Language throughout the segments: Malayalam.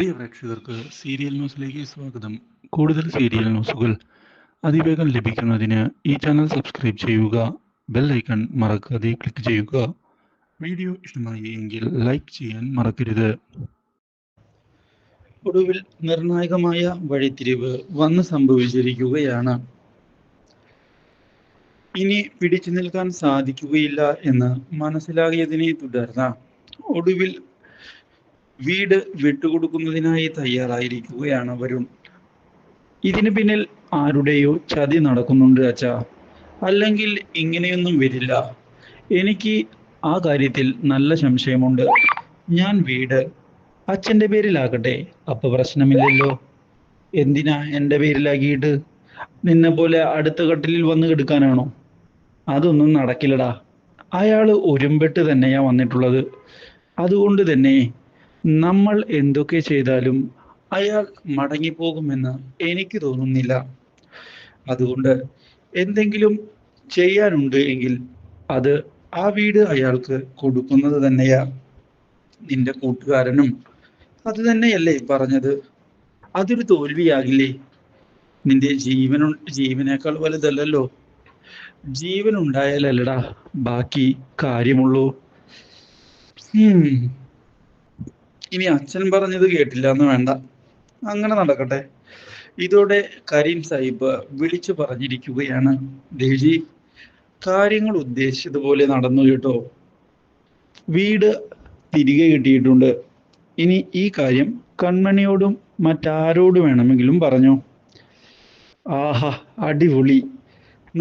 പ്രിയ പ്രേക്ഷകർക്ക് സീരിയൽ ന്യൂസിലേക്ക് സ്വാഗതം. കൂടുതൽ സീരിയൽ ന്യൂസുകൾ അതിവേഗം ലഭിക്കുന്നതിന് ഈ ചാനൽ സബ്സ്ക്രൈബ് ചെയ്യുക. ബെൽ ഐക്കൺ മറക്കാതെ ക്ലിക്ക് ചെയ്യുക. വീഡിയോ ഇഷ്ടമായി എങ്കിൽ ലൈക്ക് ചെയ്യാൻ മറക്കരുത്. ഒടുവിൽ നിർണായകമായ വഴിത്തിരിവ് വന്ന് സംഭവിച്ചിരിക്കുകയാണ്. ഇനി പിടിച്ചു നിൽക്കാൻ സാധിക്കുകയില്ല എന്ന് മനസ്സിലാകിയതിനെ തുടർന്ന് ഒടുവിൽ വീട് വിട്ടുകൊടുക്കുന്നതിനായി തയ്യാറായിരിക്കുകയാണ് വരുൺ. ഇതിന് പിന്നിൽ ആരുടെയോ ചതി നടക്കുന്നുണ്ട് അച്ഛാ, അല്ലെങ്കിൽ ഇങ്ങനെയൊന്നും വരില്ല. എനിക്ക് ആ കാര്യത്തിൽ നല്ല സംശയമുണ്ട്. ഞാൻ വീട് അച്ഛൻ്റെ പേരിലാക്കട്ടെ, അപ്പൊ പ്രശ്നമില്ലല്ലോ. എന്തിനാ എൻ്റെ പേരിലാക്കിയിട്ട്? നിന്നെ പോലെ അടുത്ത കട്ടിലിൽ വന്ന് കിടക്കാനാണോ? അതൊന്നും നടക്കില്ലടാ. അയാള് ഒരുമ്പെട്ട് തന്നെയാ വന്നിട്ടുള്ളത്. അതുകൊണ്ട് തന്നെ നമ്മൾ എന്തൊക്കെ ചെയ്താലും അയാൾ മടങ്ങിപ്പോകുമെന്ന് എനിക്ക് തോന്നുന്നില്ല. അതുകൊണ്ട് എന്തെങ്കിലും ചെയ്യാനുണ്ട് എങ്കിൽ അത് ആ വീട് അയാൾക്ക് കൊടുക്കുന്നത് തന്നെയാ. നിന്റെ കൂട്ടുകാരനും അത് തന്നെയല്ലേ പറഞ്ഞത്? അതൊരു തോൽവിയാകില്ലേ? നിന്റെ ജീവനേക്കാൾ വലുതല്ലല്ലോ. ജീവൻ ഉണ്ടായാലല്ലടാ ബാക്കി കാര്യമുള്ളൂ. ഇനി അച്ഛൻ പറഞ്ഞത് കേട്ടില്ല എന്ന് വേണ്ട, അങ്ങനെ നടക്കട്ടെ. ഇതോടെ കരീം സാഹിബ് വിളിച്ചു പറഞ്ഞിരിക്കുകയാണ്. ദേജി, കാര്യങ്ങൾ ഉദ്ദേശിച്ചതുപോലെ നടന്നു കേട്ടോ. വീട് തിരികെ കിട്ടിയിട്ടുണ്ട്. ഇനി ഈ കാര്യം കൺമണിയോടും മറ്റാരോട് വേണമെങ്കിലും പറഞ്ഞോ. ആഹാ, അടിപൊളി.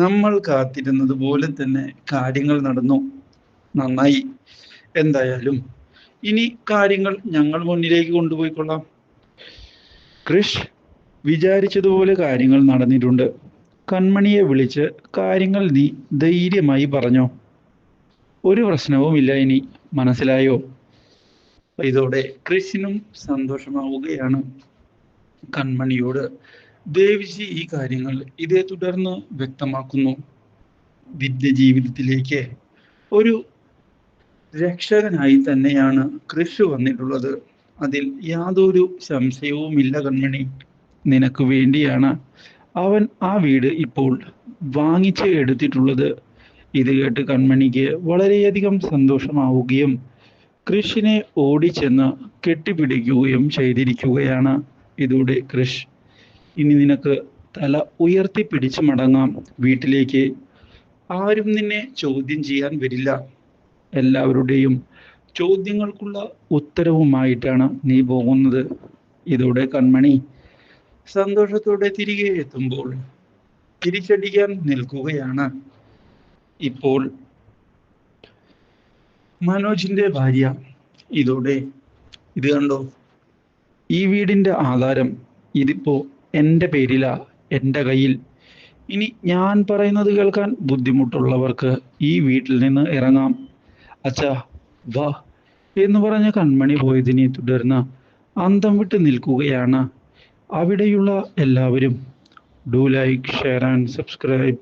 നമ്മൾ കാത്തിരുന്നത് പോലെ തന്നെ കാര്യങ്ങൾ നടന്നു. നന്നായി. എന്തായാലും ഇനി കാര്യങ്ങൾ ഞങ്ങൾ മുന്നിലേക്ക് കൊണ്ടുപോയിക്കൊള്ളാം. ക്രിഷ്, വിചാരിച്ചതുപോലെ കാര്യങ്ങൾ നടന്നിട്ടുണ്ട്. കൺമണിയെ വിളിച്ച് കാര്യങ്ങൾ നീ ധൈര്യമായി പറഞ്ഞോ. ഒരു പ്രശ്നവുമില്ല ഇനി, മനസ്സിലായോ? ഇതോടെ ക്രിഷിനും സന്തോഷമാവുകയാണ്. കൺമണിയോട് ദേവിജി ഈ കാര്യങ്ങൾ ഇതേ തുടർന്ന് വ്യക്തമാക്കുന്നു. വിദ്യ ജീവിതത്തിലേക്ക് ഒരു രക്ഷകനായി തന്നെയാണ് കൃഷി വന്നിട്ടുള്ളത്. അതിൽ യാതൊരു സംശയവുമില്ല കൺമണി. നിനക്ക് വേണ്ടിയാണ് അവൻ ആ വീട് ഇപ്പോൾ വാങ്ങിച്ച് എടുത്തിട്ടുള്ളത്. ഇത് കേട്ട് കൺമണിക്ക് വളരെയധികം സന്തോഷമാവുകയും കൃഷിനെ ഓടിച്ചെന്ന് കെട്ടിപ്പിടിക്കുകയും ചെയ്തിരിക്കുകയാണ്. ഇതോടെ കൃഷ്, ഇനി നിനക്ക് തല ഉയർത്തി പിടിച്ചു മടങ്ങാം വീട്ടിലേക്ക്. ആരും നിന്നെ ചോദ്യം ചെയ്യാൻ വരില്ല. എല്ലാവരുടെയും ചോദ്യങ്ങൾക്കുള്ള ഉത്തരവുമായിട്ടാണ് നീ പോകുന്നത്. ഇതോടെ കൺമണി സന്തോഷത്തോടെ തിരികെ എത്തുമ്പോൾ തിരിച്ചടിക്കാൻ നിൽക്കുകയാണ് ഇപ്പോൾ മനോജിന്റെ ഭാര്യ. ഇതോടെ ഇത് കണ്ടോ, ഈ വീടിന്റെ ആധാരം ഇതിപ്പോ എൻ്റെ പേരിലാ, എൻ്റെ കയ്യിൽ. ഇനി ഞാൻ പറയുന്നത് കേൾക്കാൻ ബുദ്ധിമുട്ടുള്ളവർക്ക് ഈ വീട്ടിൽ നിന്ന് ഇറങ്ങാം. അച്ഛാ വാ എന്ന് പറഞ്ഞ കൺമണി പോയതിനെ തുടർന്ന് അന്തം വിട്ട് നിൽക്കുകയാണ് അവിടെയുള്ള എല്ലാവരും. Do like, share and subscribe.